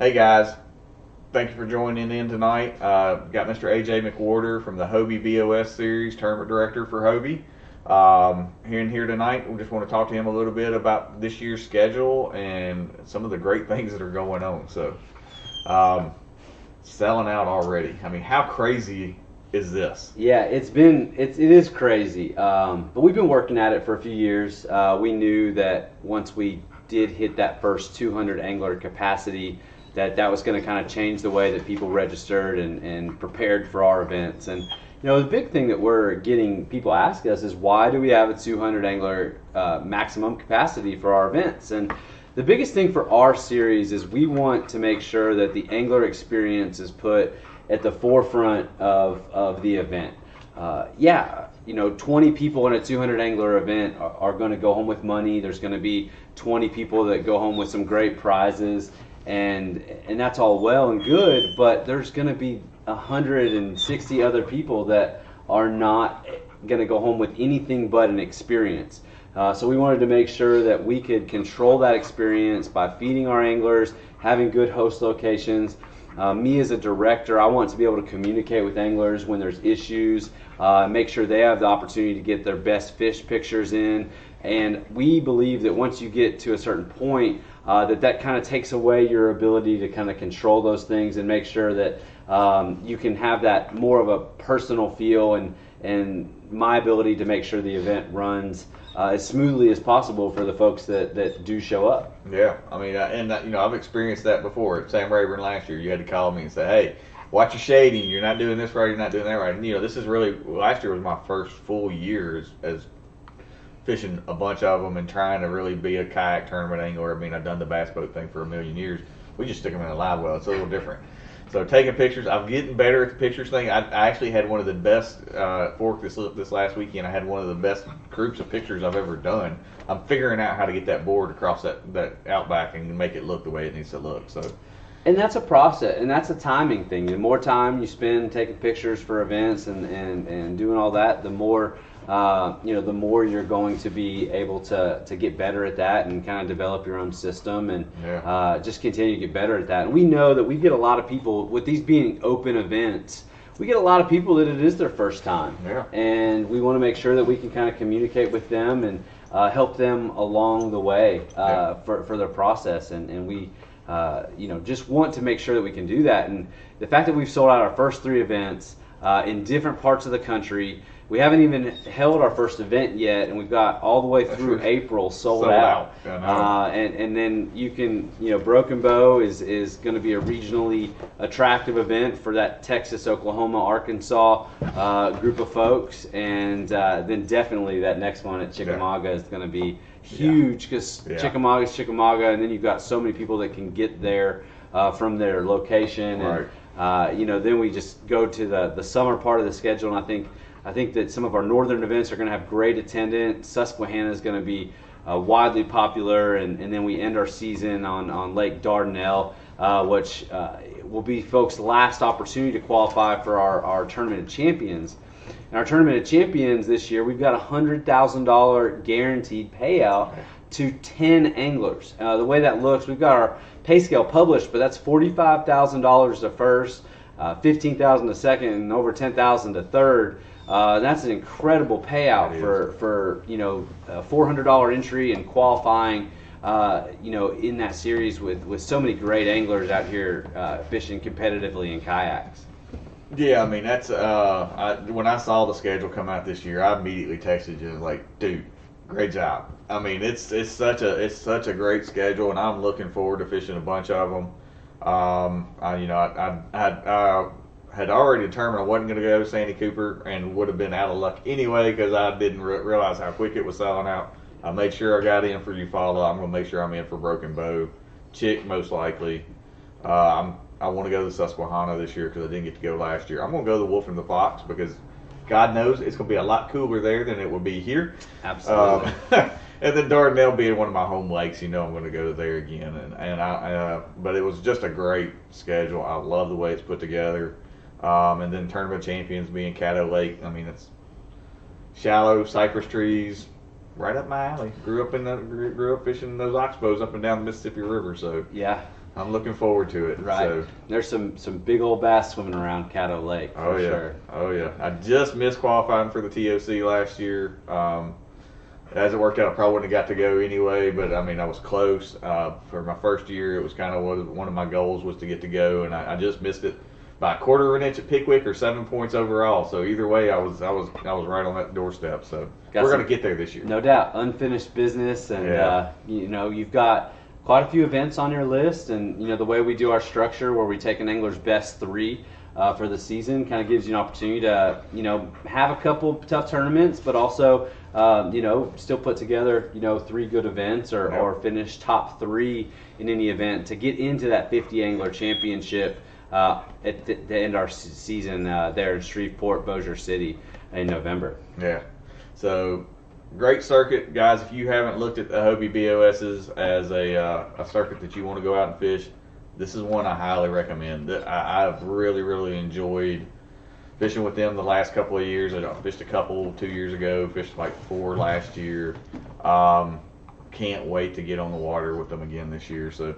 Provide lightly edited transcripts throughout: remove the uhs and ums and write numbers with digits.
Hey guys, thank you for joining in tonight. Got Mr. AJ McWhorter from the Hobie BOS series, tournament director for Hobie. Here tonight, we just want to talk to him a little bit about this year's schedule and some of the great things that are going on. So, selling out already. I mean, how crazy is this? Yeah, it is crazy, but we've been working at it for a few years. We knew that once we did hit that first 200 angler capacity, that was going to kind of change the way that people registered and prepared for our events. And the big thing that we're getting people ask us is, why do we have a 200 angler maximum capacity for our events? And the biggest thing for our series is we want to make sure that the angler experience is put at the forefront of the event. 20 people in a 200 angler event are going to go home with money. There's going to be 20 people that go home with some great prizes, and that's all well and good, but there's going to be 160 other people that are not going to go home with anything but an experience. So we wanted to make sure that we could control that experience by feeding our anglers, having good host locations. Me as a director, I want to be able to communicate with anglers when there's issues, make sure they have the opportunity to get their best fish pictures in. And we believe that once you get to a certain point, that kind of takes away your ability to kind of control those things and make sure that you can have that more of a personal feel and my ability to make sure the event runs as smoothly as possible for the folks that do show up. Yeah, I mean, I've experienced that before. At Sam Rayburn last year, you had to call me and say, "Hey, watch your shading. You're not doing this right. You're not doing that right." And this is really, last year was my first full year as fishing a bunch of them and trying to really be a kayak tournament angler. I mean, I've done the bass boat thing for a million years. We just stick them in a live well. It's a little different. So taking pictures, I'm getting better at the pictures thing. I actually had one of the best fork this last weekend. I had one of the best groups of pictures I've ever done. I'm figuring out how to get that board across that outback and make it look the way it needs to look. So, and that's a process, and that's a timing thing. The more time you spend taking pictures for events and doing all that, the more the more you're going to be able to get better at that and kind of develop your own system and just continue to get better at that. And we know that we get a lot of people, with these being open events, we get a lot of people that it is their first time. Yeah. And we want to make sure that we can kind of communicate with them and help them along the way for their process. And we just want to make sure that we can do that. And the fact that we've sold out our first 3 events in different parts of the country. We haven't even held our first event yet, and we've got all the way through April sold out. And then you can, Broken Bow is going to be a regionally attractive event for that Texas, Oklahoma, Arkansas group of folks, and then definitely that next one at Chickamauga is going to be huge because Chickamauga is Chickamauga, and then you've got so many people that can get there from their location, and then we just go to the summer part of the schedule, and I think that some of our northern events are going to have great attendance. Susquehanna is going to be widely popular, and then we end our season on Lake Dardanelle, which will be folks' last opportunity to qualify for our Tournament of Champions. And our Tournament of Champions this year, we've got a $100,000 guaranteed payout to 10 anglers. The way that looks, we've got our pay scale published, but that's $45,000 to first, $15,000 to second, and over $10,000 to third. That's an incredible payout for a $400 entry and qualifying in that series with so many great anglers out here fishing competitively in kayaks. Yeah, I mean, that's when I saw the schedule come out this year, I immediately texted you like, "Dude, great job." I mean, it's such a great schedule, and I'm looking forward to fishing a bunch of them. I had already determined I wasn't going to go to Sandy Cooper and would have been out of luck anyway because I didn't realize how quick it was selling out. I made sure I got in for Eufaula. I'm going to make sure I'm in for Broken Bow. Chick, most likely. I want to go to the Susquehanna this year because I didn't get to go last year. I'm going to go to the Wolf and the Fox because God knows it's going to be a lot cooler there than it would be here. Absolutely. And then Dardanelle being one of my home lakes, I'm going to go to there again. But it was just a great schedule. I love the way it's put together. And then Tournament of Champions being Caddo Lake. I mean, it's shallow cypress trees, right up my alley. Grew up fishing those oxbows up and down the Mississippi River, so Yeah. I'm looking forward to it. Right. So. There's some big old bass swimming around Caddo Lake. For sure. Oh yeah. I just missed qualifying for the TOC last year. As it worked out, I probably wouldn't have got to go anyway, but I mean, I was close. For my first year, it was kind of one of my goals was to get to go, and I just missed it by a quarter of an inch at Pickwick or 7 points overall. So either way, I was right on that doorstep. So we're going to get there this year. No doubt, unfinished business, and you've got quite a few events on your list, and the way we do our structure, where we take an angler's best three for the season, kind of gives you an opportunity to have a couple tough tournaments, but also still put together 3 good events or finish top 3 in any event to get into that 50 angler championship at the end of our season there in Shreveport, Bossier City in November. Yeah. So great circuit, guys. If you haven't looked at the Hobie BOSs as a circuit that you want to go out and fish, this is one I highly recommend. I've really enjoyed fishing with them the last couple of years. I fished a couple 2 years ago, fished like 4 last year. Can't wait to get on the water with them again this year. So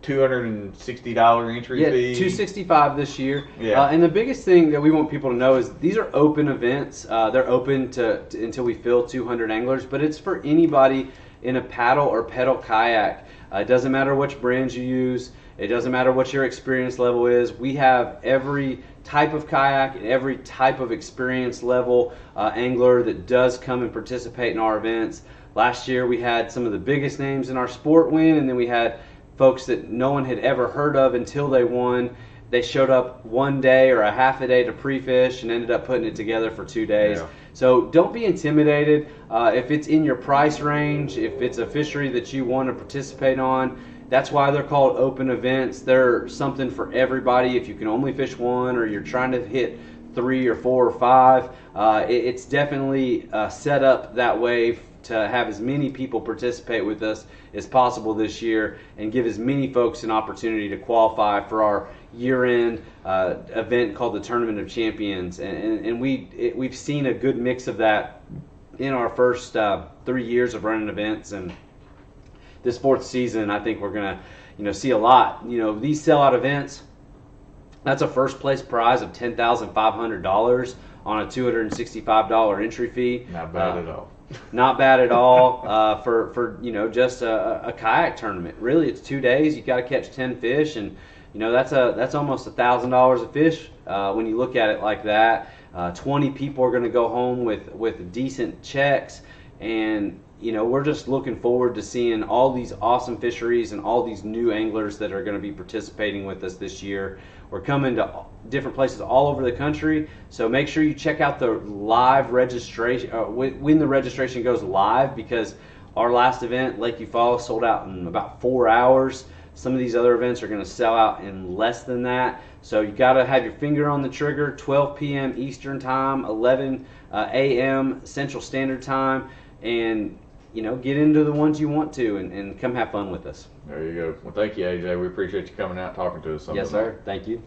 $260 entry fee. $265 this year. Yeah. And the biggest thing that we want people to know is these are open events. They're open to until we fill 200 anglers, but it's for anybody in a paddle or pedal kayak. It doesn't matter which brands you use. It doesn't matter what your experience level is. We have every type of kayak and every type of experience level angler that does come and participate in our events. Last year we had some of the biggest names in our sport win, and then we had folks that no one had ever heard of until they won. They showed up one day or a half a day to pre-fish and ended up putting it together for 2 days. Yeah. So don't be intimidated. If it's in your price range, if it's a fishery that you want to participate on, that's why they're called open events. They're something for everybody. If you can only fish one, or you're trying to hit 3 or 4 or 5, it's definitely set up that way to have as many people participate with us as possible this year and give as many folks an opportunity to qualify for our year-end event called the Tournament of Champions. And we've seen a good mix of that in our first 3 years of running events, and this 4th season I think we're gonna see a lot. These sellout events, that's a first place prize of $10,500 on a $265 entry fee. Not bad at all. Not bad at all for just a kayak tournament. Really, it's 2 days. You got to catch 10 fish, and that's almost $1,000 a fish when you look at it like that. 20 people are going to go home with decent checks, and we're just looking forward to seeing all these awesome fisheries and all these new anglers that are going to be participating with us this year. We're coming to different places all over the country, so make sure you check out the live registration when the registration goes live, because our last event, Lakeview Falls, sold out in about 4 hours. Some of these other events are going to sell out in less than that, so you got to have your finger on the trigger. 12 p.m. Eastern Time, 11 a.m. Central Standard Time, and get into the ones you want to, and come have fun with us. There you go. Well, thank you, AJ. We appreciate you coming out and talking to us. Yes, sir. Thank you.